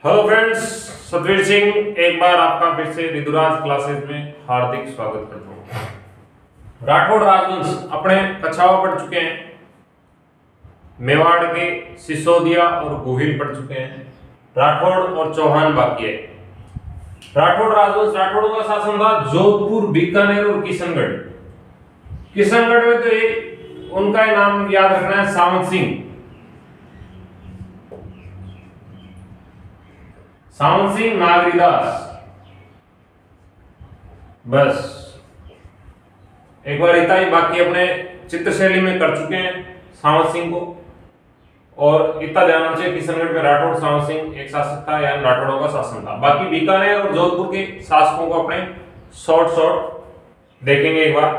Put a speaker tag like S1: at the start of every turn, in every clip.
S1: Hello friends, Satveer Singh एक बार आपका फिर से रिदुराज क्लासेस में हार्दिक स्वागत करता हूँ। राठौड़ राजवंश अपने कछावा पढ़ चुके हैं, मेवाड़ के सिसोदिया और गोहिल पढ़ चुके हैं, राठौड़ और चौहान बाकी है। राठौड़ राजवंश, राठौड़ों का शासन था जोधपुर, बीकानेर और किशनगढ़। किशनगढ़ में तो एक उनका नाम याद रखना है, सावंत सिंह। सावंत सिंह नागरीदास, बस एक बार इतना ही। बाकी अपने चित्रशैली में कर चुके हैं सावंत सिंह को, और इतना ध्यान रखिए किशनगढ़ में राठौड़ सावंत सिंह एक शासक था, यानी राठौड़ों का शासन था। बाकी बीकानेर और जोधपुर के शासकों को अपने शॉर्ट देखेंगे एक बार।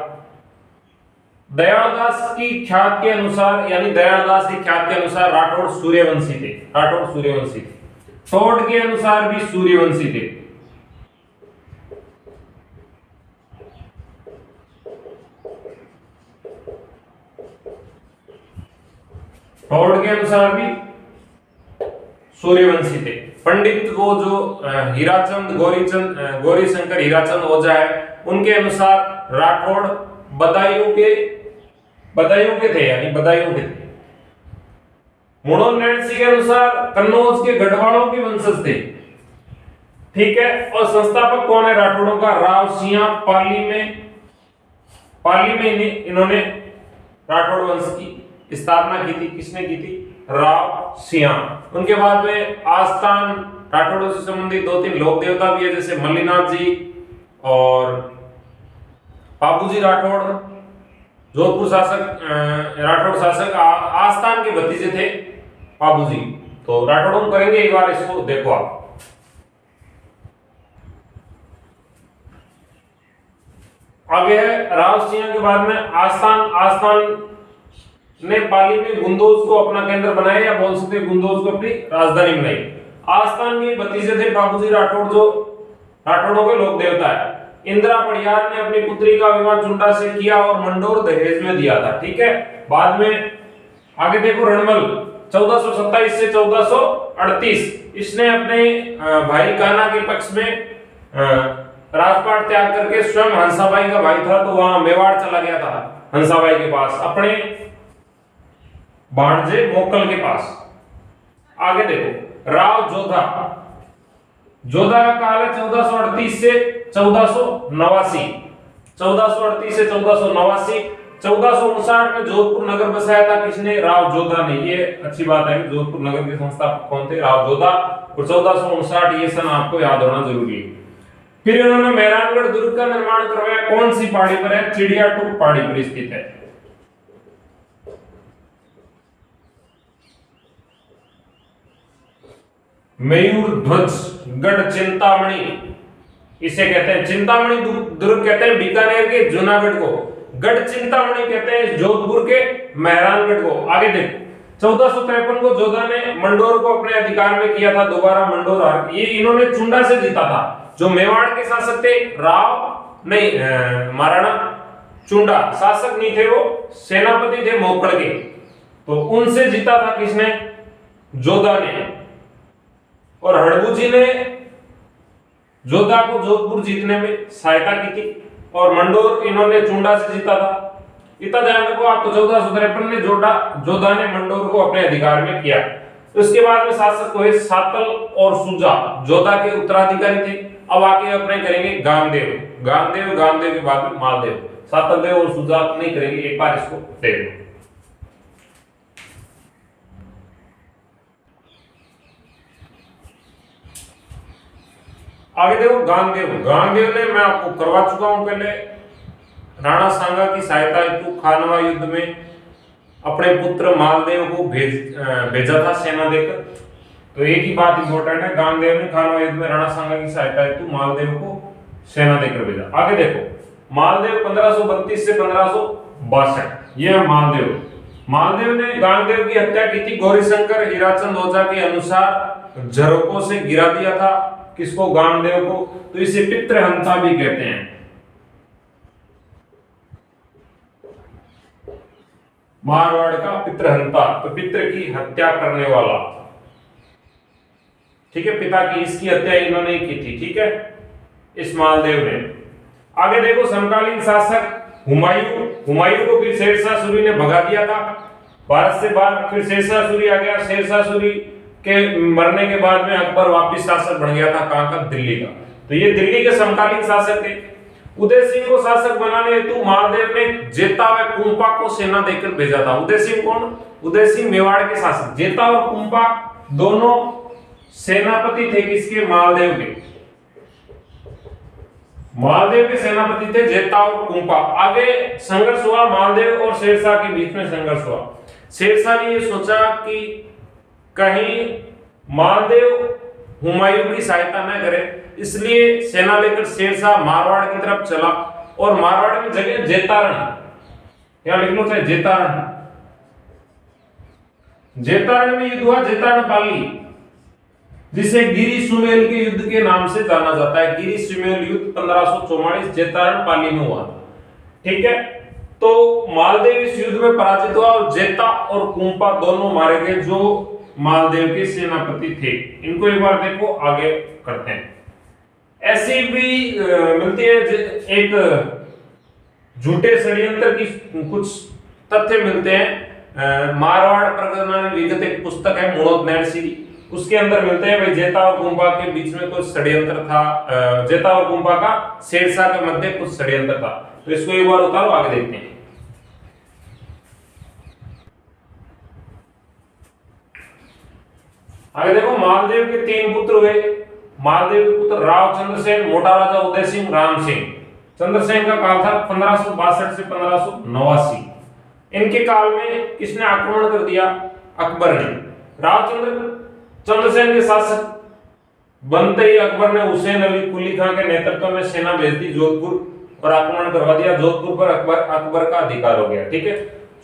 S1: दयालदास की ख्यात के अनुसार, यानी दयालदास की ख्यात के अनुसार राठौड़ सूर्यवंशी थे। राठौड़ सूर्यवंशी थे। टोड के अनुसार भी सूर्यवंशी थे। टोड के अनुसार भी सूर्यवंशी थे। पंडित वो जो हीराचंद गौरीशंकर हीराचंद ओझा है, उनके अनुसार राठौड़ बदायूं के थे, यानी बदायूं के थे। मुड़ोन सिंह के अनुसार कन्नौज के गढ़वालों के वंशज थे, ठीक है। और संस्थापक कौन है राठौड़ों का? राव सिंह। पाली में इन्होंने राठौड़ वंश की स्थापना की थी। किसने की थी? राव सिंह। उनके बाद में आस्थान राठौड़ों से संबंधित दो तीन लोक देवता भी है, जैसे मल्लीनाथ जी और बाबूजी राठौड़, जोधपुर शासक, राठौड़ शासक आस्थान के भतीजे थे बाबूजी। तो राठौड़ों करेंगे एक बार, इसको देखो आप। आगे है राव सिंह के बाद में आस्थान ने पाली में गुंदोज को अपना केंद्र बनाया, या बोल सकते गुंदोज को अपनी राजधानी बनाई। आस्थान के भतीजे थे बाबूजी राठौड़, जो राठौड़ों के लोक देवता है। इंदिरा पड़ियार ने अपनी पुत्री का विवाह चुंडा से किया और मंडोर दहेज में दिया था, ठीक है। बाद में आगे देखो, रणमल 1427 से 1438, इसने अपने भाई कान्हा के पक्ष में राजपाट त्याग करके, स्वयं हंसाबाई का भाई था तो वहां मेवाड़ चला गया था हंसाबाई के पास, अपने भांजे मोकल के पास। आगे देखो, राव जोधा का काल है 1438 से 1489। 1438 से 1489। 1459 में जोधपुर नगर बसाया था किसने? राव जोधा ने। ये अच्छी बात है, जोधपुर नगर के संस्थापक कौन थे? राव जोधा। और 1459 ये सन आपको याद होना जरूरी है। फिर इन्होंने मेहरानगढ़ दुर्ग का निर्माण करवाया। कौन सी पहाड़ी पर है? चिड़िया टूक पहाड़ी पर स्थित है। मयूर ध्वज गढ़ चिंतामणि इसे कहते हैं। चिंतामणि दुर्ग कहते हैं बीकानेर के जूनागढ़ को। गढ़ चिंतामणि कहते हैं जोधपुर के मेहरानगढ़ को। आगे देखो, 1453 को जोधा ने मंडोर को अपने अधिकार में किया था। दोबारा मंडोर हार, ये इन्होंने चुंडा से जीता था। जो मेवाड़ के शासक थे, महाराणा चुंडा शासक नहीं थे, वो सेनापति थे मोकड़ के, तो उनसे जीता था किसने? जोधा ने। और हड़बू जी ने जोधा को जोधपुर जीतने में सहायता की थी, और मंडोर इन्होंने चुंडा से जीता था। इतना ध्यान रखो आप। तो 1453 में जोधा ने मंडोर को अपने अधिकार में किया। उसके बाद में शासक हुए सातल और सुजा, जोधा के उत्तराधिकारी थे। अब आके अपने करेंगे गांगदेव के बाद में मालदेव। सातल देव और सुजा नहीं करेंगे, एक बार इसको देख लो। आगे देखो, गांगदेव ने मैं आपको करवा चुका हूं पहले। राणा सांगा की सहायता हेतु खानवा युद्ध में अपने पुत्र मालदेव को भेजा था सेना देकर। तो एक ही बात इंपॉर्टेंट है, गांगदेव ने खानवा युद्ध में राणा सांगा की सहायता हेतु मालदेव को सेना देकर भेजा। आगे देखो, मालदेव 1532 से 1562, ये है मालदेव ने गांगदेव की हत्या की थी। गौरीशंकर हीराचंद ओझा के अनुसार झरोकों से गिरा दिया था। किसको? गांगदेव को। तो इसे पितृहंता भी कहते हैं। मारवाड़ का पितृहंता, तो पितृ की हत्या करने वाला। ठीक है, पिता की इसकी हत्या इन्होंने ही की थी, ठीक है, इस मालदेव ने। आगे देखो समकालीन शासक हुमायूं, हुमायूं को फिर शेरशाह सूरी ने भगा दिया था भारत से बाहर, फिर शेरशाह सूरी आ गया। शेरशाह सूरी के मरने के बाद में अकबर वापस शासक बन गया था, कहां का, दिल्ली का। तो ये दिल्ली के समकालीन शासक थे। उदय सिंह को शासक बनाने हेतु मालदेव ने जेता व कुंपा को सेना देकर भेजा था। उदय सिंह कौन? उदय सिंह मेवाड़ के शासक। जेता और कुंपा दोनों सेनापति थे किसके? मालदेव के। मालदेव के सेनापति थे जेता और कुंपा। आगे संघर्ष हुआ, मालदेव और शेरशाह के बीच में संघर्ष हुआ। शेरशाह ने ये सोचा कि कहीं मालदेव हुमायूं की सहायता न करे, इसलिए सेना लेकर शेरशाह मारवाड़ की तरफ चला और मारवाड़ में जगह जेतारण, यहां लिख लो चाहे जेतारण। जेतारण में युद्ध हुआ, जेतारण पाली, जिसे गिरी सुमेल के युद्ध के नाम से जाना जाता है। गिरी सुमेल युद्ध 1544 जेतारण पाली में हुआ, ठीक है। तो मालदेव इस युद्ध में पराजित हुआ और जेता और कुंपा दोनों मारे गए जो मालदेव के सेनापति थे। इनको एक बार देखो, आगे करते हैं। ऐसी भी मिलती है एक झूठे षड्यंत्र की कुछ तथ्य मिलते हैं। मारवाड़ परगना विगत एक पुस्तक है मुणोत्नयन सीरी, उसके अंदर मिलते हैं भाई जेता और कुंपा के बीच में कुछ षड्यंत्र था, जेता और कुंपा का शेरशाह के मध्य कुछ षड्यंत्र था। तो इसको एक बार उतारो, आगे देखते हैं। आगे देखो, मालदेव के 3 पुत्र हुए। मालदेव के पुत्र राव चंद्रसेन, मोटा राजा उदय सिंह, राम सिंह। चंद्रसेन का काल था 1562 से 1589। इनके काल में किसने आक्रमण कर दिया? अकबर ने। राव चंद्रसेन के शासक बनते ही अकबर ने हुसैन अली कुली खां के नेतृत्व में सेना भेज दी जोधपुर और आक्रमण करवा दिया। जोधपुर पर अकबर का अधिकार हो गया, ठीक है,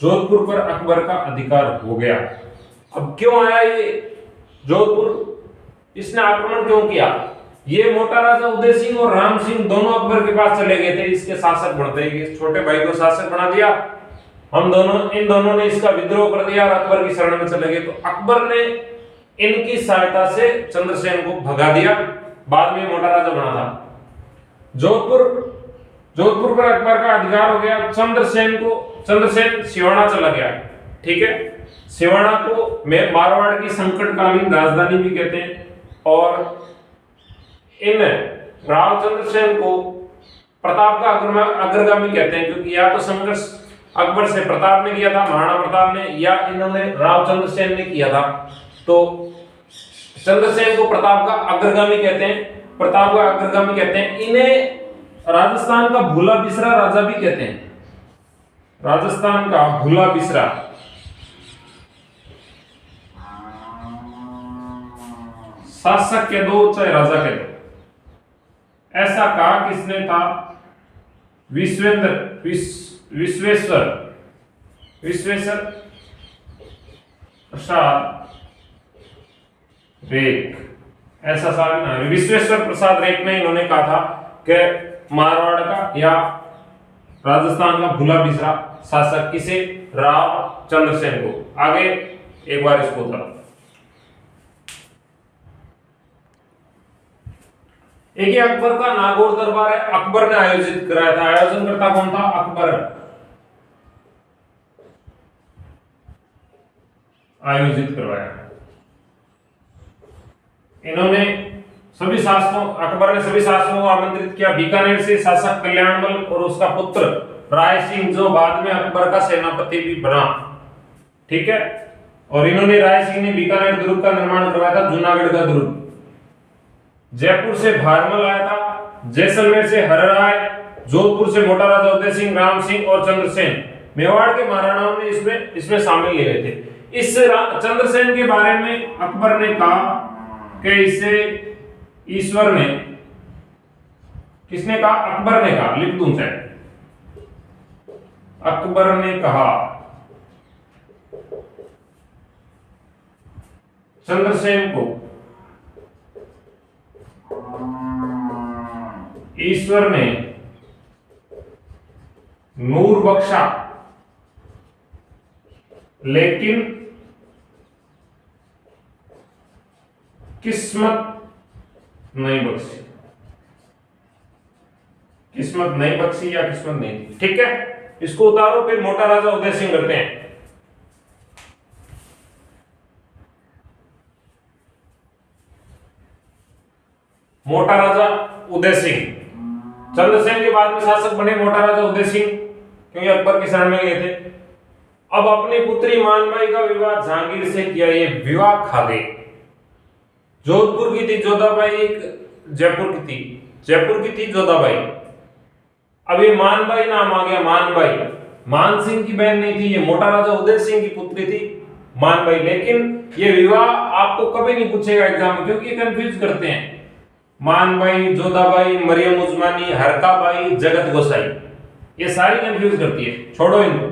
S1: जोधपुर पर अकबर का अधिकार हो गया। अब क्यों आया ये जोधपुर? इसने आक्रमण क्यों किया? ये मोटा राजा उदय सिंह और राम सिंह दोनों अकबर के पास चले गए थे इसके शासक बनते ही। छोटे भाई को शासक बना दिया, इन दोनों ने इसका विद्रोह कर दिया और अकबर की शरण में चले गए। तो अकबर ने इनकी सहायता से चंद्रसेन को भगा दिया, बाद में मोटा राजा बना था। जोधपुर पर अकबर का अधिकार हो गया। चंद्रसेन सिवाना चला गया, ठीक है। सिवाना को मारवाड़ की संकटकालीन राजधानी भी कहते हैं। और इन राव चंद्रसेन को प्रताप का अग्रगामी कहते हैं, क्योंकि या तो संघर्ष अकबर से प्रताप ने किया था, महाराणा प्रताप ने, या इन्होंने राव चंद्रसेन ने किया था। तो चंद्रसेन को प्रताप का अग्रगामी कहते हैं। इन्हें राजस्थान का भूला बिसरा राजा भी कहते हैं। राजस्थान का भूला बिसरा, शासक कह दो चाहे राजा कह दो। ऐसा कहा किसने था? विश्वेश्वर प्रसाद रेख, ऐसा साहब विश्वेश्वर प्रसाद रेख ने इन्होंने कहा था कि मारवाड़ का या राजस्थान का भूला बिसरा शासक किसे? राव चंद्रसेन को। आगे एक बार इसको उतारो। एक अकबर का नागौर दरबार है, अकबर ने आयोजित कराया था। आयोजन करता कौन था? अकबर आयोजित करवाया। इन्होंने सभी शासकों, अकबर ने सभी शासकों को आमंत्रित किया। बीकानेर से शासक कल्याणमल और उसका पुत्र राय सिंह, जो बाद में अकबर का सेनापति भी बना, ठीक है। और इन्होंने, राय सिंह ने बीकानेर दुर्ग का निर्माण करवाया था, जूनागढ़ का दुर्ग। जयपुर से भारमल आया था, जैसलमेर से हरराय, जोधपुर से मोटा राजा उदय सिंह, राम सिंह और चंद्रसेन, मेवाड़ के महाराणाओं ने इसमें शामिल ले गए थे। इस चंद्रसेन के बारे में अकबर ने कहा कि इसे ईश्वर ने, किसने कहा? अकबर ने कहा, लिख दूं चाहे। अकबर ने कहा चंद्रसेन को ईश्वर ने नूर बख्शा, लेकिन किस्मत नहीं बख्शी, किस्मत नहीं बख्शी या किस्मत नहीं दी। ठीक है, इसको उतारो। फिर मोटा राजा उदय सिंह करते हैं। मोटा राजा उदय सिंह चंद्रसेन के बाद में शासक बने मोटा राजा उदय सिंह, क्योंकि अकबर की शरण में गए थे। अब अपनी पुत्री मानबाई का विवाह जहांगीर से किया। ये विवाह खा गए। जोधपुर की थी जोधाबाई, एक जयपुर की थी, जयपुर की थी जोधाबाई। अब ये मानबाई नाम आ गया, मानबाई। मान सिंह की बहन नहीं थी, ये मोटा राजा उदय सिंह की पुत्री थी मानबाई। लेकिन ये विवाह आपको कभी नहीं पूछेगा एग्जाम में, क्योंकि कंफ्यूज करते हैं। मानबाई, जोधाबाई, मरियम उस्मानी, हरकाबाई, जगत गोसाई, ये सारी कंफ्यूज करती है, छोड़ो इनको।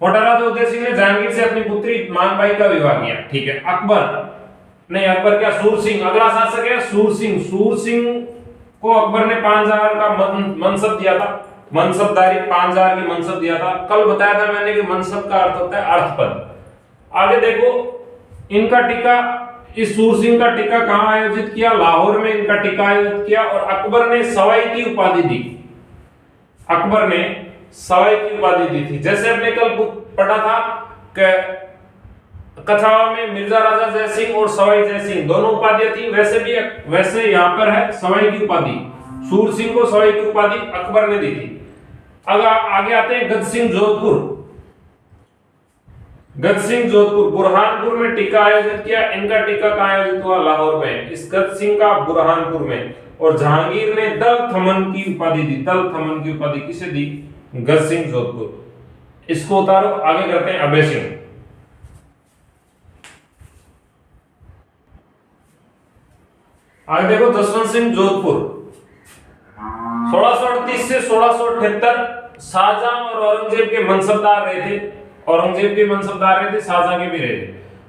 S1: मोटा राजा उदय सिंह ने जहांगीर से अपनी पुत्री मानबाई का विवाह किया। ठीक है, अकबर नहीं, अकबर क्या, सूर सिंह अगला शासक है। सूर सिंह, सूर सिंह को अकबर ने 5000 का मनसब दिया था, मनसबदारी 5000 की मनसब दिया था। कल बताया था मैंने कि मनसब का अर्थ होता है अर्थपद। आगे देखो, इनका टीका, इस सूर सिंह का टीका कहां आयोजित किया? लाहौर में इनका टीका आयोजित किया। और अकबर ने सवाई की उपाधि दी, अकबर ने सवाई की उपाधि दी थी। जैसे हमने कल पढ़ा था कि कछावा में मिर्जा राजा जय सिंह और सवाई जय सिंह दोनों उपाधियां थी, वैसे यहां पर है सवाई की उपाधि। सूर सिंह को सवाई की उपाधि अकबर ने दी थी। अगर आगे आते हैं गज सिंह जोधपुर, गज सिंह जोधपुर बुरहानपुर में टीका आयोजित किया। इनका टीका कहां आयोजित हुआ? लाहौर में, इस गज सिंह का बुरहानपुर में। और जहांगीर ने दल थमन की उपाधि दी, दल थमन की उपाधि किसे दी? गज सिंह जोधपुर। इसको उतारो, आगे करते हैं अभय सिंह। आगे देखो, जसवंत सिंह जोधपुर 1638 से 1678 शाहजहां और औरंगजेब के मनसबदार रहे थे। औरंगजेब के मनसबदार रहे थे, शाहजहां के भी रहे थे।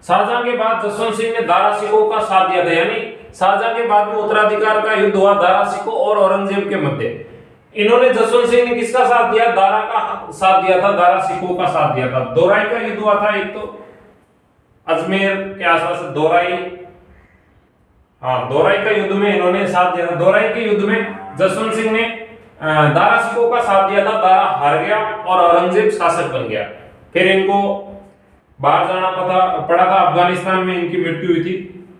S1: शाहजहां के बाद जसवंत सिंह ने दारा सिकोह का साथ दिया था, यानी शाहजहां के बाद में उत्तराधिकार का युद्ध हुआ दारा सिकोह और औरंगजेब के मध्य। इन्होंने, जसवंत सिंह ने किसका साथ दिया? दारा का साथ दिया था, दारा सिकोह का साथ दिया था। दोराई का युद्ध हुआ था, एक तो अजमेर के आसपास दोराई, हाँ, दोराई का युद्ध में इन्होंने साथ दिया था। दोराई के युद्ध में जसवंत सिंह ने दारा सिकोह का साथ दिया था, दारा हार गया और औरंगजेब शासक बन गया। फिर इनको बाहर जाना पड़ा था, अफगानिस्तान में इनकी मृत्यु हुई थी,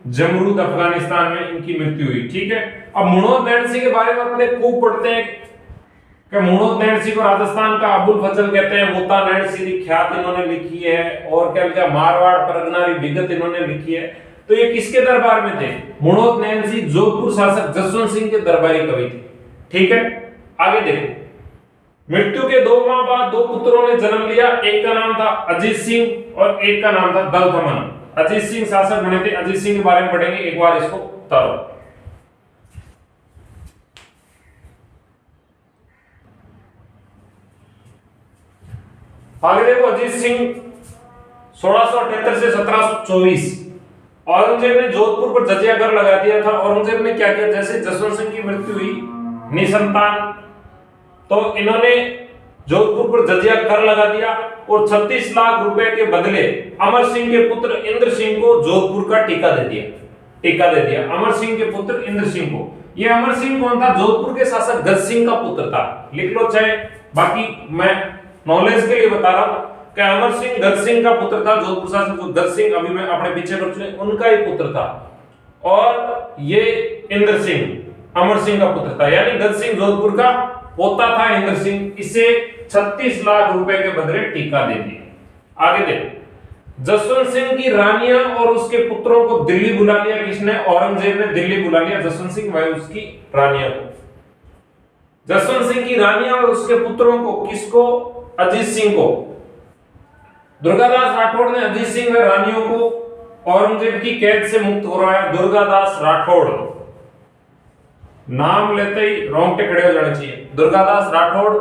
S1: जमरूद अफगानिस्तान में इनकी मृत्यु हुई। ठीक है, अब मुणोद नैन सिंह के बारे में अपने खूब पढ़ते हैं कि मुणोद नैन सिंह को राजस्थान का अबुल फजल कहते हैं। मुता नैन सिंह की ख्यात इन्होंने लिखी है, और क्या लिखा? मारवाड़ परगना की विगत इन्होंने लिखी है। तो ये किसके दरबार में थे? मुणोद नैन सिंह जोधपुर शासक जसवंत सिंह के दरबारी कवि थे। ठीक है, आगे देखो, मृत्यु के 2 माह बाद 2 पुत्रों ने जन्म लिया। एक का नाम था अजीत सिंह और एक का नाम था दल थमन। अजीत सिंह शासक बने थे, अजीत सिंह के बारे में पढ़ेंगे, एक बार इसको उतारो। आगे देखो, अजीत सिंह 1678 से 1724। औरंगजेब ने जोधपुर पर जजिया कर लगा दिया था। औरंगजेब ने क्या किया? जैसे जसवंत सिंह की मृत्यु हुई निसंतान, तो इन्होंने जोधपुर पर जजिया कर लगा दिया और 36 लाख रुपए के बदले अमर सिंह के पुत्र इंद्र सिंह को जोधपुर का टीका दे दिया, टीका दे दिया अमर सिंह के पुत्र इंद्र सिंह को। ये अमर सिंह कौन था? जोधपुर के शासक गज सिंह का पुत्र था। लिख लो चाहे, बाकी मैं नॉलेज के लिए बता रहा हूं कि अमर सिंह गज सिंह का पुत्र था। जोधपुर शासक जो गज सिंह अभी मैं अपने पीछे कर चुके, उनका ही पुत्र था। और ये इंद्र सिंह अमर सिंह का पुत्र था, यानी गज सिंह जोधपुर का पोता था इंद्र सिंह। इसे 36 लाख रुपए के बदले टीका दे दिया। आगे देखो, जसवंत सिंह की रानियां और उसके पुत्रों को दिल्ली बुला लिया। किसने? औरंगजेब ने दिल्ली बुला लिया जसवंत सिंह व उसकी रानियां को। जसवंत सिंह की रानियां और उसके पुत्रों को, किसको? अजीत सिंह को। दुर्गादास राठौड़ ने अजीत सिंह व रानियों को औरंगजेब की कैद से मुक्त करवाया। दुर्गादास राठौड़, नाम लेते ही रोंगटे खड़े हो जाने चाहिए। दुर्गादास राठौड़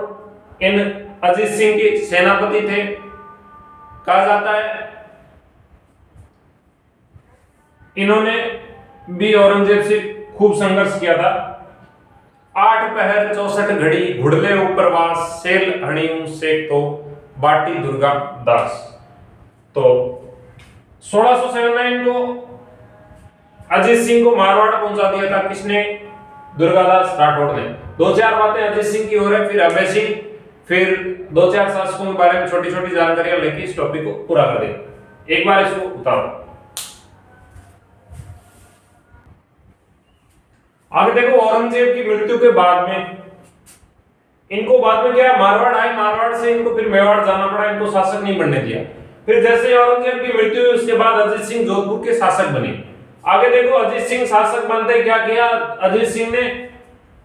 S1: इन अजीत सिंह के सेनापति थे। कहा जाता है इन्होंने भी औरंगजेब से खूब संघर्ष किया था। 8 पहर 64 घड़ी घुड़ले उपरवास, सेल हणियों से तो बाटी दुर्गा दास। तो 1679 को अजीत सिंह को मारवाड़ पहुंचा दिया था किसने? दुर्गादास राठौड़ ने। दो चार बातें अजीत सिंह की हो रही है, फिर अभय सिंह, फिर दो चार शासकों के बारे में छोटी छोटी जानकारियां लेके इस टॉपिक को पूरा कर देंगे। एक बार इसको उतारो। आगे देखो, औरंगजेब की मृत्यु के बाद में इनको बाद में क्या मारवाड़ आए, मारवाड़ से इनको फिर मेवाड़ जाना पड़ा, इनको शासक नहीं बनने दिया। फिर जैसे औरंगजेब की मृत्यु हुई उसके बाद अजीत सिंह जोधपुर के शासक बने। आगे देखो, अजीत सिंह शासक बनते क्या किया अजीत सिंह ने?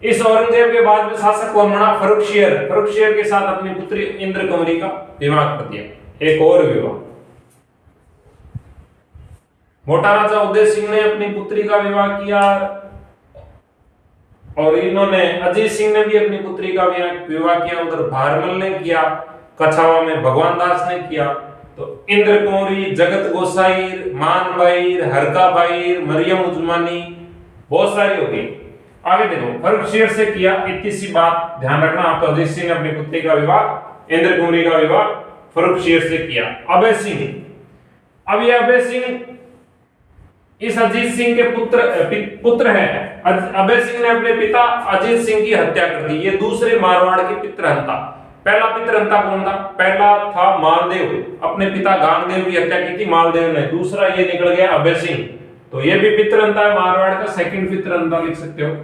S1: इस औरंगजेब के बाद में शासक कौन बना? फर्रुखशियर। फर्रुखशियर के साथ अपनी पुत्री इंद्र कुंवरी का विवाह कर दिया, एक और विवाह। मोटा राजा उदय सिंह ने अपनी पुत्री का विवाह किया, और इन्होंने अजीत सिंह ने भी अपनी पुत्री का विवाह किया। उधर भारमल ने किया, कछावा में भगवान दास ने किया। तो इंद्र कुंवरी, जगत गोसाई, मानबाई, हरकाबाई, मरियम उजमानी, बहुत सारी हो गई। आगे देखो, फर्रुखशियर से किया, इतनी सी बात ध्यान रखना आप। तो अजीत सिंह ने अपनी पुत्री का विवाह, इंद्र कुंवरी का विवाह फर्रुखशियर से किया। अभय सिंह, अब ये अभय सिंह इस अजीत सिंह के पुत्र हैं। अभय सिंह ने अपने पिता अजीत सिंह की हत्या कर दी। ये दूसरे मारवाड़ के पितृहंता। पहला पितृहंता कौन था? पहला था मालदेव, अपने पिता गांगदेव की हत्या की थी मालदेव ने। दूसरा ये निकल गया अभय सिंह, तो ये भी पितृहंता है मारवाड़ का, सेकंड पितृहंता लिख सकते हो।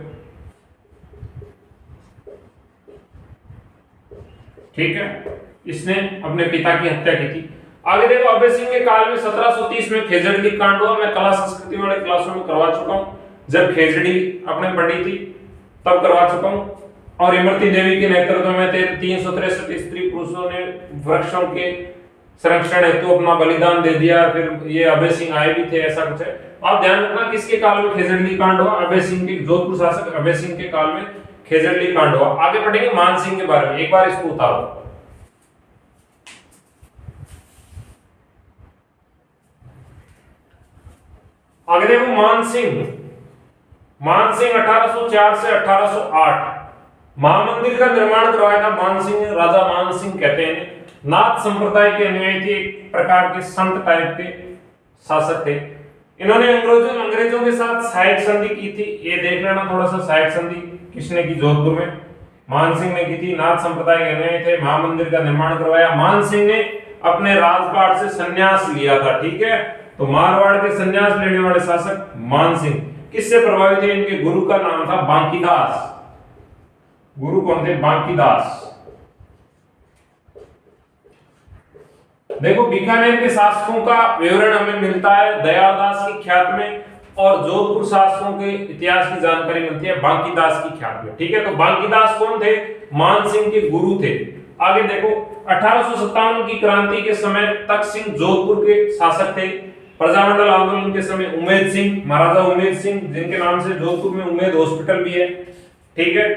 S1: ठीक है, इसने अपने पिता की हत्या की थी। आगे देखो, अभय सिंह के काल में 1730 में खेजड़ी कांड हुआ। मैं कला संस्कृति वाले क्लासों में करवा चुका हूं, जब खेजड़ी आपने पढ़ी थी तब करवा चुका हूं। और इमरती देवी के नेतृत्व में 363 स्त्री पुरुषों ने वृक्षों के संरक्षण हेतु अपना बलिदान दे दिया। फिर ये अभय सिंह आए भी थे, ऐसा कुछ है। आप ध्यान रखना किसके काल में खेजड़ी कांड हुआ? अभय सिंह के, जोधपुर शासक अभय सिंह के काल में खेजड़ी कांड हुआ। आगे पढ़ेंगे मान सिंह के बारे में, एक बार इसको उतारो। आगे देखो, मान सिंह 1804 से 1808 महामंदिर का निर्माण करवाया था मान सिंह। राजा मान सिंह कहते हैं, नाथ संप्रदाय के अनुयायी थे, एक प्रकार के संत टाइप के शासक थे। इन्होंने अंग्रेजों के साथ सहायक संधि की थी। ये देख लेना थोड़ा सा, सहायक संधि किसने की? जोधपुर में मान सिंह ने की थी। नाथ संप्रदाय के अनुयायी थे, महामंदिर का निर्माण करवाया। मान सिंह ने अपने राजपाट से संन्यास लिया था। ठीक है, तो मारवाड़ के संन्यास लेने वाले शासक मान सिंह किससे प्रभावित थे? इनके गुरु का नाम था बांकीदास। गुरु कौन थे? बांकीदास। देखो, बीकानेर के शासकों का विवरण हमें मिलता है दयालदास की ख्यात में, और जोधपुर शासकों के इतिहास की जानकारी मिलती है बांकीदास की ख्यात में। ठीक है, तो बांकीदास कौन थे? मान सिंह के गुरु थे। आगे देखो, 1857 की क्रांति के समय तख्त सिंह जोधपुर के शासक थे। प्रजामंडल आंदोलन के समय उमेद सिंह, महाराजा उमेद सिंह, जिनके नाम से जोधपुर में उमेद हॉस्पिटल भी है। ठीक है,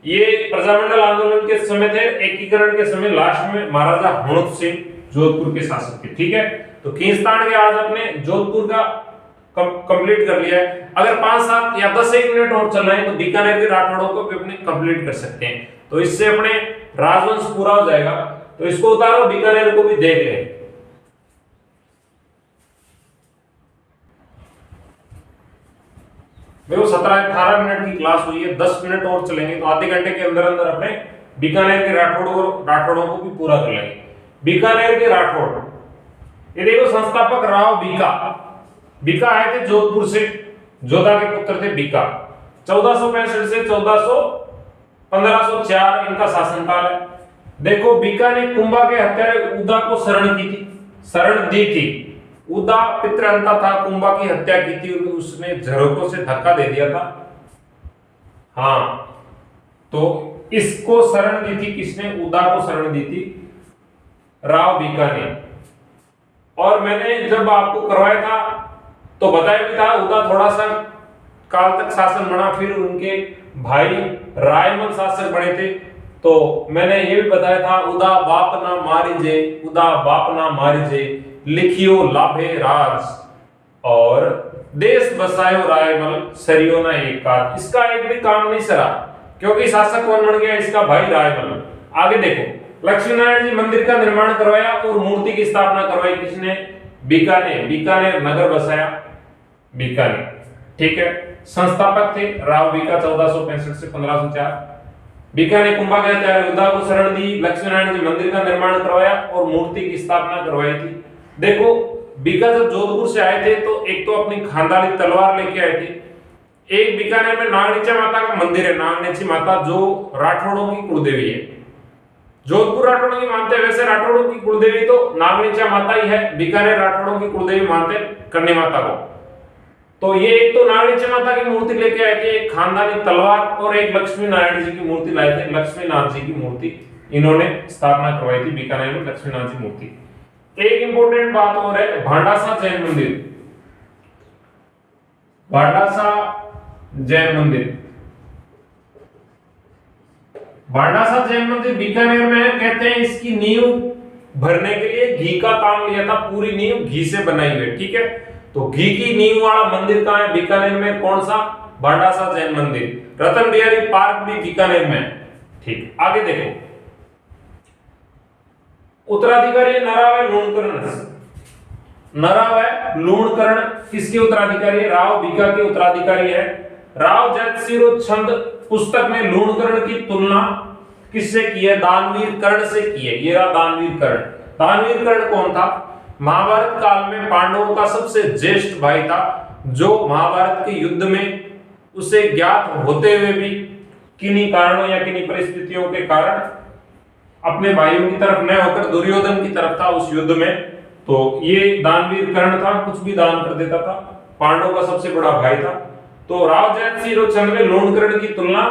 S1: ये प्रजामंडल आंदोलन के समय थे। एकीकरण के समय लास्ट में महाराजा हणुत सिंह जोधपुर के शासक थे। ठीक है, तो खींचतान के आज अपने जोधपुर का कंप्लीट कर लिया है। अगर 5-7 या 10-1 मिनट और चल रहे हैं तो बीकानेर के राठौड़ों को भी अपने कंप्लीट कर सकते हैं, तो इससे अपने राजवंश पूरा हो जाएगा। तो इसको उतारो, बीकानेर को भी देख ले। देखो, 17-18 मिनट की क्लास हुई है, 10 मिनट और चलेंगे तो आधे घंटे के अंदर अंदर अपने बीकानेर के राठौड़ों को भी पूरा कर लेंगे। बीकानेर के राठौड़, ये देखो, संस्थापक राव बीका आए थे जोधपुर से, जोधा के पुत्र थे बीका। 1465 से 1504 इनका शासनकाल है। देखो, बीका ने कुंभा के हत्यारे उदा को शरण दी थी। उदा पितृहंता था, कुंभा की हत्या की थी, उसने झरोकों से धक्का दे दिया था। हाँ, तो इसको शरण दी थी किसने? उदा को शरण दी थी राव बीका ने। और मैंने जब आपको करवाया था तो बताया भी था, उदा थोड़ा सा काल तक शासन बना, फिर उनके भाई रायमल शासक बने थे। तो मैंने ये भी बताया था, उदा बाप ना मारिजे, उदा बाप ना मारिजे, लिखियो लाभे राज, और देश बसायो रायमल, सरियो ना एकाध। इसका एक भी काम नहीं सरा, क्योंकि शासक कौन बन गया? इसका भाई रायमल। आगे देखो, लक्ष्मी नारायण जी मंदिर का निर्माण करवाया और मूर्ति की स्थापना करवाई किसने? बीकानेर नगर बसाया बीकानेर। ठीक है। संस्थापक थे राव बीका 1465 से 1504। बीका ने कुंभाचार्य योद्धा को शरण दी, लक्ष्मी नारायण जी मंदिर का निर्माण करवाया और मूर्ति की स्थापना करवाई थी। देखो बीका जब जोधपुर से आए थे तो एक तो अपनी खानदानी तलवार लेके आए थे, एक बीकानेर में नागनीचा माता का मंदिर है, नागनीची माता जो राठौड़ों की कुलदेवी है। जोधपुर राठौड़ों की मानते हैं, वैसे राठौड़ों की कुलदेवी तो नागनीचा माता ही है, बीकानेर राठौड़ों की कुलदेवी मानते करनी माता को। तो ये एक तो नागनीचा माता की मूर्ति लेके आए थे, एक खानदानी तलवार और एक लक्ष्मी नारायण जी की मूर्ति लाए थे, लक्ष्मी नाथ जी की मूर्ति इन्होंने स्थापना करवाई थी बीकानेर में, लक्ष्मी नाथ जी मूर्ति। एक इंपॉर्टेंट बात और है, भांडासा जैन मंदिर, भांडासा जैन मंदिर, भांडासा जैन मंदिर बीकानेर में है। कहते हैं इसकी नींव भरने के लिए घी का काम लिया था, पूरी नींव घी से बनाई हुई, ठीक है। तो घी की नींव वाला मंदिर कहां है बीकानेर में, कौन सा, भांडासा जैन मंदिर। रतन बिहारी पार्क भी बीकानेर में है, ठीक। आगे देखो, उत्तराधिकारी नराव है लूणकरण, नराव है लूणकरण किसके उत्तराधिकारी है, राव बीका के उत्तराधिकारी है। राव जयसिंह छंद पुस्तक में लूणकरण की तुलना किससे की है, दानवीर कर्ण से की है। ये रहा दानवीर कर्ण। दानवीर कर्ण कौन था, महाभारत काल में पांडवों का सबसे ज्येष्ठ भाई था, जो महाभारत के युद्ध में उसे ज्ञात होते हुए भी किन्हीं कारणों या किन्हीं परिस्थितियों के कारण अपने भाइयों की तरफ न होकर दुर्योधन की तरफ था उस युद्ध में। तो ये दानवीर कर्ण था, कुछ भी दान कर देता था, पांडवों का सबसे बड़ा भाई था। तो राव जयसिंह छंद में लूणकरण की तुलना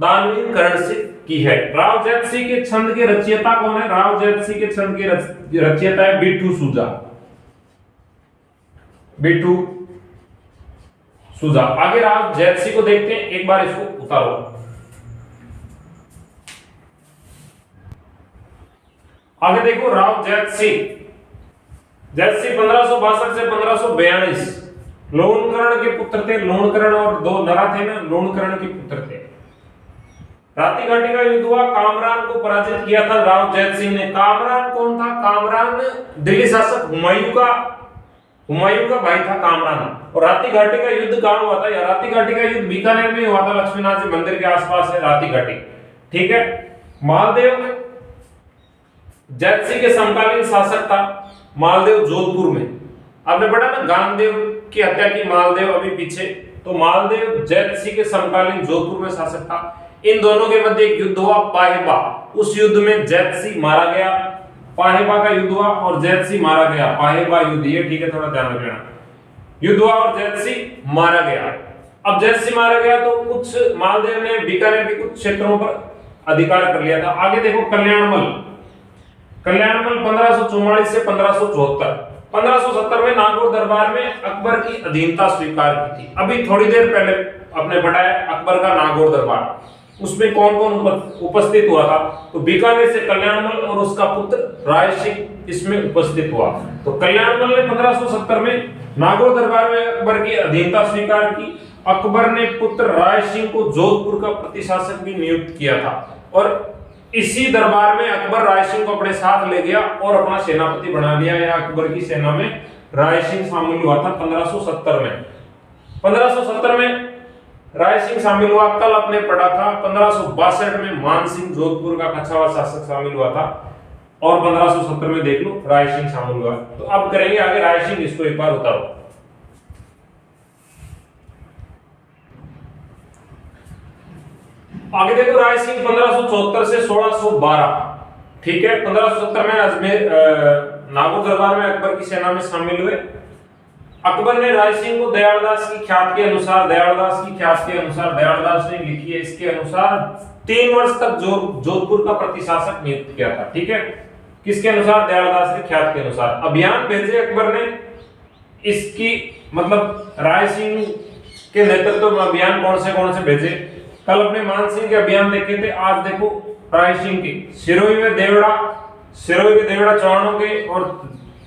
S1: दानवीर कर्ण से की है। राव जयसिंह के छंद के रचयिता कौन है, राव जयसिंह के छंद के रचयिता है बिट्टू सूजा, बिट्टू सूजा। आगे राव जयसिंह को देखते हैं, एक बार इसको उतारो। आगे देखो राव जयसिंह, जयसिंह 1562 से 1542 लूणकरण के पुत्र थे। लूणकरण और दो नरा थे ना, लूणकरण के पुत्र थे। राती घाटी का युद्ध हुआ, कामरान को पराजित किया था राव जयसिंह ने। कामरान कौन था, कामरान दिल्ली शासक हुमायूं का भाई था कामरान। और राती घाटी का युद्ध कहां हुआ था, या राती घाटी का युद्ध बीकानेर में हुआ था, लक्ष्मीनाथ जी मंदिर के आसपास है राती घाटी, ठीक है। मालदेव जयसिंह के समकालीन शासक था, मालदेव जोधपुर में। आपने पढ़ा ना गांगदेव की हत्या की मालदेव अभी पीछे, तो मालदेव जयसिंह के समकालीन जोधपुर में शासक था। इन दोनों के मध्य एक युद्ध हुआ पाहेबा, उस युद्ध में जयसिंह मारा गया। पाहेबा का युद्ध हुआ और जयसिंह मारा गया, पाहेबा युद्ध, ये ठीक है, थोड़ा ध्यान रखना। युद्ध हुआ और जयसिंह मारा गया। अब जयसिंह मारा गया तो कुछ मालदेव ने बीकानेर के कुछ क्षेत्रों पर अधिकार कर लिया था। आगे देखो कल्याणमल, कल्याणमल 1544 से 1574। 1570 में नागौर दरबार में अकबर की अधीनता स्वीकार की थी। अभी थोड़ी देर पहले आपने पढ़ा है अकबर का नागौर दरबार, उसमें कौन कौन उपस्थित हुआ था, तो बीकानेर से कल्याणमल और उसका पुत्र राय सिंह इसमें उपस्थित हुआ। तो कल्याणमल ने 1570 में नागौर दरबार में अकबर की अधीनता स्वीकार की। अकबर ने पुत्र राय सिंह को जोधपुर का प्रतिशासक भी नियुक्त किया था, और इसी दरबार में अकबर राय सिंह को अपने साथ ले गया और अपना सेनापति बना लिया, या अकबर की सेना में राय सिंह शामिल हुआ था 1570 में। 1570 में राय सिंह शामिल हुआ, कल अपने पढ़ा था। 1562 में मान सिंह जोधपुर का कछावा शासक शामिल हुआ था, और 1570 में देख लो राय सिंह शामिल हुआ। तो अब करेंगे आगे राय सिंह, इसको एक बार उतारो। आगे देखो राय सिंह 1574 से 1612, ठीक है। 1570 में अजमेर नागौर दरबार में अकबर की सेना में शामिल हुए। अकबर ने राय सिंह को दयालदास की ख्यात के अनुसार, दयालदास की ख्यात के अनुसार, दयालदास ने लिखी है इसके अनुसार 3 वर्ष तक जोधपुर का प्रतिशासक नियुक्त किया था, ठीक है। किसके अनुसार, दयालदास की ख्यात के अनुसार। अभियान भेजे अकबर ने, इसकी मतलब राय सिंह के नेतृत्व में अभियान कौन से भेजे। कल अपने मान सिंह के अभियान देखे थे, आज देखो राय सिंह के। सिरोही में देवड़ा चौहानों के और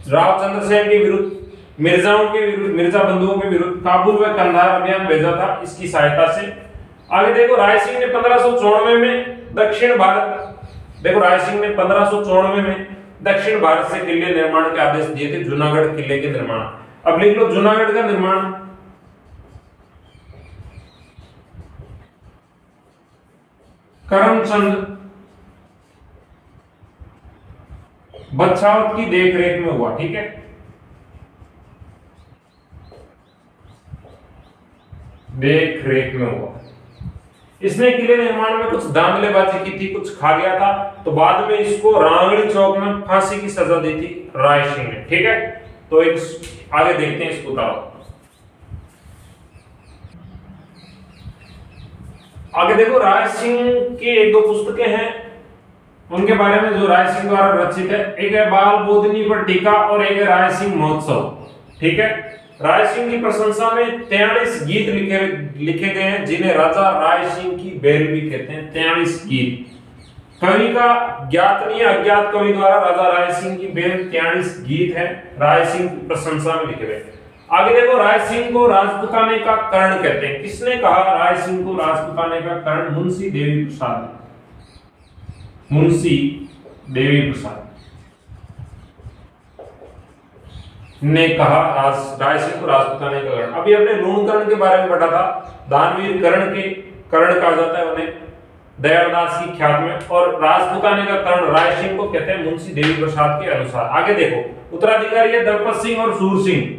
S1: राव चंद्रसेन के विरुद्ध, मिर्जाओं के विरुद्ध, मिर्जा बंधुओं के विरुद्ध काबुल व कंधार अभियान भेजा था इसकी सहायता से। आगे देखो राय सिंह ने 1594 में दक्षिण भारत, देखो राय सिंह ने 1594 में दक्षिण भारत से किले निर्माण के आदेश दिए थे, जूनागढ़ किले के निर्माण। अब लिख लो जूनागढ़ का निर्माण, करमचंद बच्छावत की देखरेख में हुआ। ठीक है, देख रेख में हुआ। इसने किले निर्माण में कुछ धांधलेबाजी की थी, कुछ खा गया था, तो बाद में इसको रांगड़ी चौक में फांसी की सजा दी थी राय सिंह ने। ठीक है, तो एक आगे देखते हैं इसको बताओ। आगे देखो, राय सिंह की एक दो पुस्तकें हैं उनके बारे में जो राय सिंह द्वारा रचित है। एक है बाल बोधनी पर टीका और एक है राय सिंह महोत्सव। ठीक है, राय सिंह की प्रशंसा में 43 गीत लिखे गए हैं जिन्हें राजा राय सिंह की बैरवी कहते हैं। 43 गीत कवि का ज्ञात नहीं अज्ञात कवि द्वारा राजा राय सिंह की बैरवी 43 गीत हैं राय सिंह की प्रशंसा में लिखे गए। आगे देखो, राय सिंह को राजपुताने का कर्ण कहते हैं। किसने कहा राय सिंह को राजपुताने का कर्ण? मुंशी देवी प्रसाद। मुंशी देवी प्रसाद ने कहा राय सिंह को राजपुताने का कर्ण। अभी अपने लूणकर्ण के बारे में पढ़ा था, दानवीर कर्ण कहा जाता है उन्हें दयालदास की ख्यात में, और राजपुताने का कर्ण राय सिंह को कहते हैं मुंशी देवी प्रसाद के अनुसार। आगे देखो, उत्तराधिकारी है दलपत सिंह और सूर सिंह।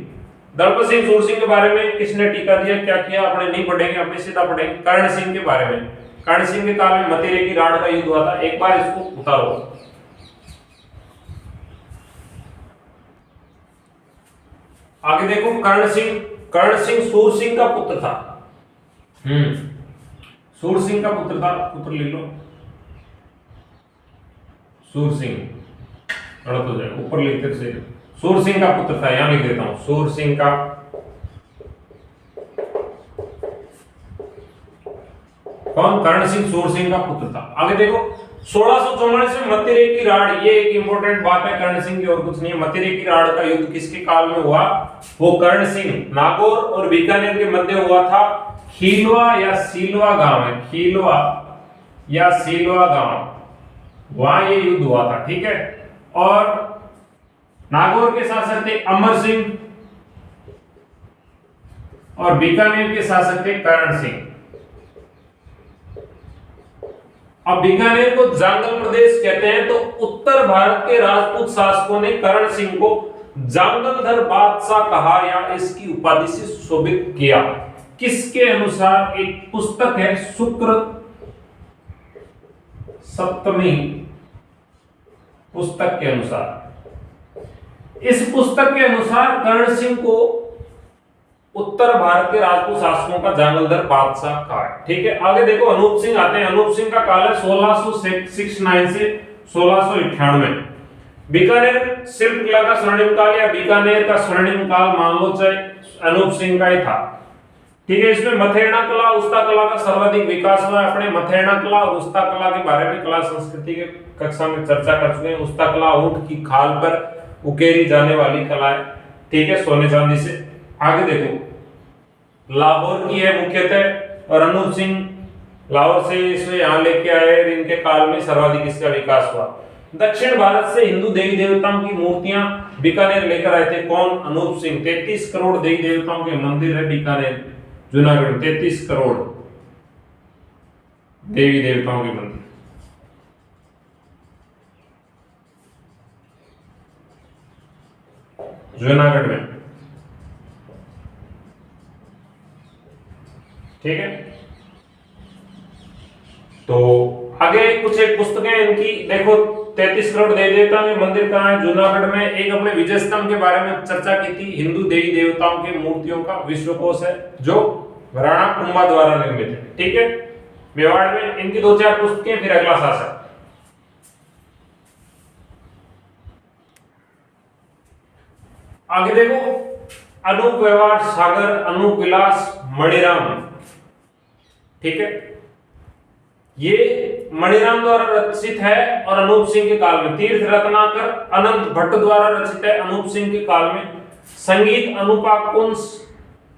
S1: दलपत सिंह सूर सिंह के बारे में किसने टीका दिया, क्या किया, अपने नहीं पढ़ेंगे, अपने सीधा पढ़ेंगे। कर्ण सिंह के बारे में, कर्ण सिंह के काल में मतेरे की राड़ का युद्ध हुआ था। एक बार इसको उतारो। आगे देखो, कर्ण सिंह सूर सिंह का पुत्र था। सूर सिंह का पुत्र था, पुत्र ले लो सूर सिंह, गलत हो जाए, ऊपर लिखते थे सूर सिंह का पुत्र था, यहां लिख देता हूं सूर सिंह का कौन? कर्ण सिंह सूर सिंह का पुत्र था। आगे देखो, 1644 में मतेरे की राड़, ये एक इंपॉर्टेंट बात है कर्ण सिंह की और कुछ नहीं है। मतेरे की राड़ का युद्ध किसके काल में हुआ? वो कर्ण सिंह नागौर और बीकानेर के मध्य हुआ था। खीलवा या सीलवा गांव है, खीलवा या सीलवा गांव, वहां ये युद्ध हुआ था। ठीक है, और नागौर के शासक थे अमर सिंह और बीकानेर के शासक थे कर्ण सिंह। अब बीकानेर को जांगल प्रदेश कहते हैं, तो उत्तर भारत के राजपूत शासकों ने कर्ण सिंह को जांगलधर बादशाह कहा या इसकी उपाधि से सुशोभित किया। किसके अनुसार? एक पुस्तक है शुक्र सप्तमी पुस्तक के अनुसार। इस पुस्तक के अनुसार कर्ण सिंह को उत्तर भारत के राजपूत शासकों का जांगलधर बादशाह कहा है। ठीक है, आगे देखो, अनूप सिंह आते हैं। अनूप सिंह का काल है 1669 से 1698। बीकानेर शिल्प कला का स्वर्णिम काल या बीकानेर का स्वर्णिम काल मान लो, चाहे अनूप सिंह का ही था। ठीक है, इसमें मथेरना कला उस्ता कला का सर्वाधिक विकास हुआ है। अपने मथेरना कला और उस्ता कला के बारे में कला संस्कृति के कक्षा में चर्चा कर चुके हैं। उस्ता कला ऊंट की खाल पर उकेरी जाने वाली कला है। ठीक है, सोने चांदी से। आगे देखो, लाहौर की है मुख्यतः, और अनूप सिंह लाहौर से इसे यहां लेके आए, इनके काल में सर्वाधिक इसका विकास हुआ। दक्षिण भारत से हिंदू देवी देवताओं की मूर्तियां बीकानेर लेकर आए थे। कौन? अनूप सिंह। 33 करोड़ देवी देवताओं के मंदिर है बीकानेर जूनागढ़ में, 33 करोड़ देवी देवताओं के मंदिर। जूनागढ़ में। ठीक है, तो आगे कुछ एक पुस्तकें इनकी देखो। 33 करोड़ देवी देवताओं के मंदिर कहाँ है? जूनागढ़ में। एक अपने विजय स्तंभ के बारे में चर्चा की थी, हिंदू देवी देवताओं के मूर्तियों का विश्वकोश है जो राणा कुंभा द्वारा निर्मित है। ठीक है, मेवाड़ में। इनकी 2-4 पुस्तकें, फिर अगला शासक। आगे देखो, अनूप व्यवहार सागर, अनूप विलास, मणिराम। ठीक है, ये मणिराम द्वारा रचित है और अनूप सिंह के काल में। तीर्थ रत्नाकर अनंत भट्ट द्वारा रचित है अनूप सिंह के काल में। संगीत अनुपाकुंस,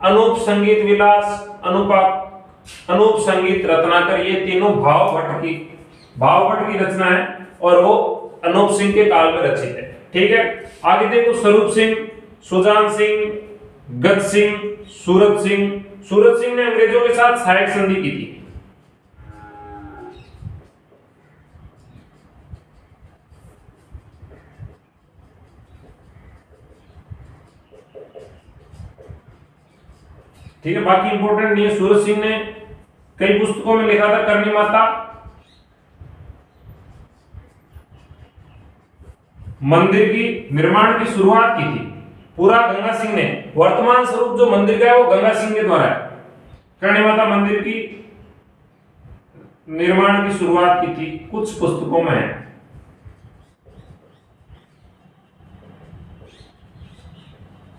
S1: अनूप संगीत विलास, अनूप संगीत रत्नाकर, ये तीनों भाव भट्ट की रचना है और वो अनूप सिंह के काल में रचित है। ठीक है, आगे देखो, स्वरूप सिंह, सुजान सिंह, गज सिंह, सूरत सिंह। सूरत सिंह ने अंग्रेजों के साथ सहायक संधि की थी। ठीक है, बाकी इंपॉर्टेंट नहीं है। सूरज सिंह ने कई पुस्तकों में लिखा था करनी माता मंदिर की निर्माण की शुरुआत की थी, पूरा गंगा सिंह ने। वर्तमान स्वरूप जो मंदिर का है वो गंगा सिंह के द्वारा है। करणी माता मंदिर की निर्माण की शुरुआत की थी, कुछ पुस्तकों में है।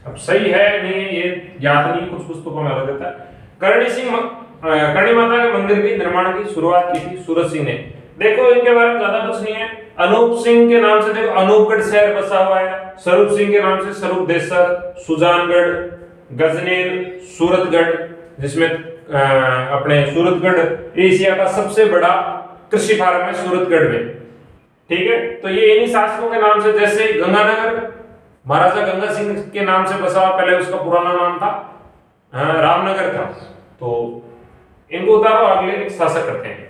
S1: अब सही है नहीं है ये याद नहीं, कुछ पुस्तकों में हो देता है। करणी माता के मंदिर की निर्माण की शुरुआत की थी सूरज सिंह ने। देखो इनके बारे में ज्यादा कुछ नहीं है। अनूप सिंह के नाम से देखो अनूपगढ़ शहर बसा हुआ है, स्वरूप सिंह के नाम से स्वरूप देसर, सुजानगढ़, गजनेर, सूरतगढ़, जिसमें अपने सूरतगढ़ एशिया का सबसे बड़ा कृषि फार्म है सूरतगढ़ में। ठीक है, तो ये इन्हीं शासकों के नाम से, जैसे गंगानगर महाराजा गंगा सिंह के नाम से बसा, पहले उसका पुराना नाम था रामनगर था। तो इनको उतारो, अगले शासक करते हैं।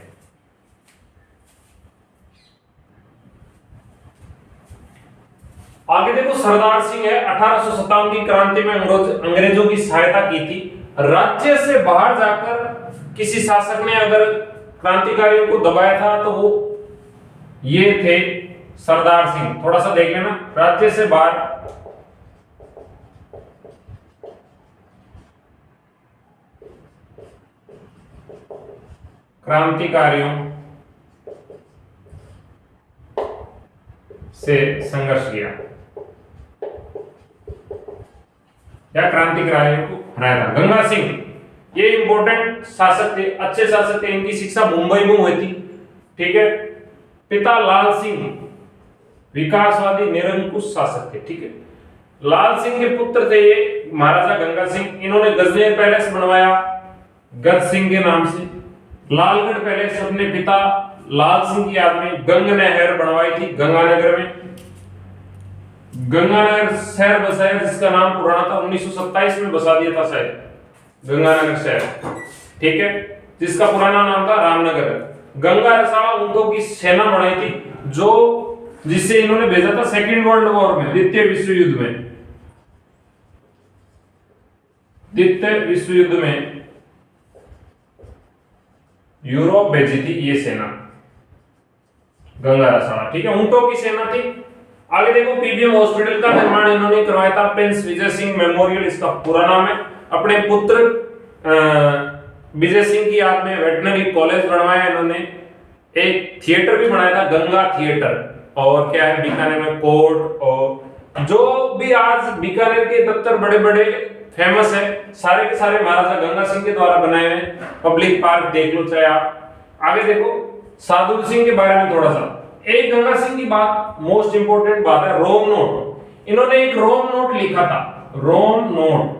S1: आगे देखो सरदार सिंह है, 1857 की क्रांति में अंग्रेजों की सहायता की थी। राज्य से बाहर जाकर किसी शासक ने अगर क्रांतिकारियों को दबाया था तो वो ये थे सरदार सिंह। थोड़ा सा देख लेना, राज्य से बाहर क्रांतिकारियों से संघर्ष किया या क्रांतिकारियों को हराया था। गंगा सिंह ये इंपॉर्टेंट शासक थे, अच्छे शासक थे। इनकी शिक्षा मुंबई में हुई थी। ठीक है, पिता लाल सिंह विकासवादी निरंकुश शासक थे। ठीक है, लाल सिंह के पुत्र थे ये महाराजा गंगा सिंह। इन्होंने गजनेर पैलेस बनवाया गज सिंह के नाम से। लालगढ़ पैलेस अपने पिता लाल सिंह की याद में गंग नहर बनवाई थी गंगानगर में। गंगानगर शहर बसाया जिसका नाम पुराना था, 1927 में बसा दिया था शायद गंगानगर शहर। ठीक है, जिसका पुराना नाम था रामनगर। गंगा रसावा ऊंटों की सेना बनाई थी, जो जिससे इन्होंने भेजा था सेकेंड वर्ल्ड वॉर में, द्वितीय विश्व युद्ध में। द्वितीय विश्व युद्ध में यूरोप भेजी थी ये सेना गंगा रसावा। ठीक है, ऊंटों की सेना थी। आगे देखो पीबीएम हॉस्पिटल का निर्माण इन्होंने करवाया था, प्रिंस विजय सिंह मेमोरियल इसका पूरा नाम है। अपने पुत्र विजय सिंह की याद में वेटनरी कॉलेज बनवाया इन्होंने। एक थिएटर भी बनाया था, गंगा थिएटर। और क्या है, बीकानेर में कोर्ट, और जो भी आज बीकानेर के दफ्तर बड़े बड़े फेमस है, सारे के सारे महाराजा गंगा सिंह के द्वारा बनाए हुए। पब्लिक पार्क देख लो चाहे आप। आगे देखो साधु सिंह के बारे में थोड़ा सा। एक गंगा सिंह की बात, मोस्ट इंपोर्टेंट बात है रोम नोट। इन्होंने एक रोम नोट लिखा था, रोम नोट।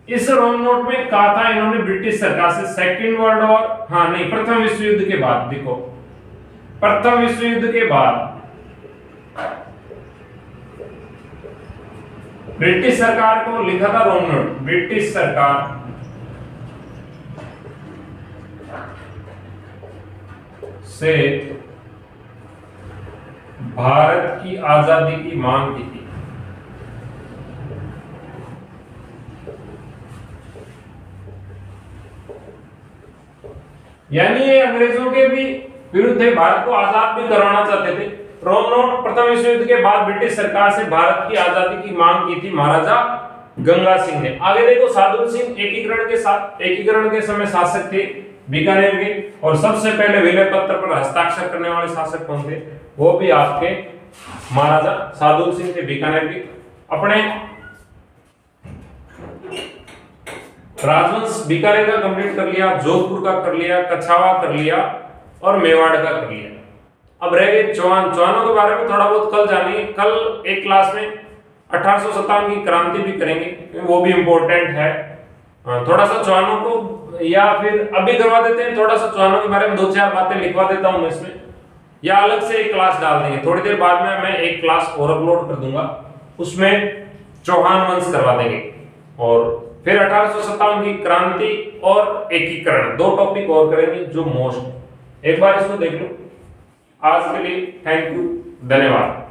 S1: इस रोम नोट में कहा था इन्होंने ब्रिटिश सरकार से सेकेंड वर्ल्ड वॉर, प्रथम विश्व युद्ध के बाद, देखो प्रथम विश्व युद्ध के बाद ब्रिटिश सरकार को लिखा था रोम नोट। ब्रिटिश सरकार से भारत की आजादी की मांग की थी। यानी ये अंग्रेजों के भी विरुद्ध थे, भारत को आजाद भी करवाना चाहते थे। रोम नोट प्रथम विश्व युद्ध के बाद ब्रिटिश सरकार से भारत की आजादी की मांग की थी महाराजा गंगा सिंह ने। आगे देखो साधु सिंह एकीकरण के समय शासक थे बीकानेर के, और सबसे पहले विलय पत्र पर हस्ताक्षर करने वाले शासक कौन थे, वो भी आपके महाराजा साधु सिंह थे बीकानेर के। अपने राजवंश बीकानेर का कंप्लीट कर लिया, जोधपुर का कर लिया, कछावा कर लिया और मेवाड़ का कर लिया। अब रह गए चौहानों के बारे में थोड़ा बहुत कल जानेंगे। कल एक क्लास में 1857 की क्रांति भी करेंगे, वो भी इंपॉर्टेंट है। थोड़ा सा चौहानों को, या फिर अभी करवा देते हैं, थोड़ा सा चौहानों के बारे में 2-4 बातें लिखवा देता हूं मैं इसमें, या अलग से एक क्लास डाल देंगे। थोड़ी देर बाद में मैं एक क्लास और अपलोड कर दूंगा, उसमें चौहान वंश करवा देंगे। और फिर 1857 की क्रांति और एकीकरण, 2 टॉपिक और करेंगे जो मोस्ट। एक बार इसको देख लो। आज के लिए थैंक यू, धन्यवाद।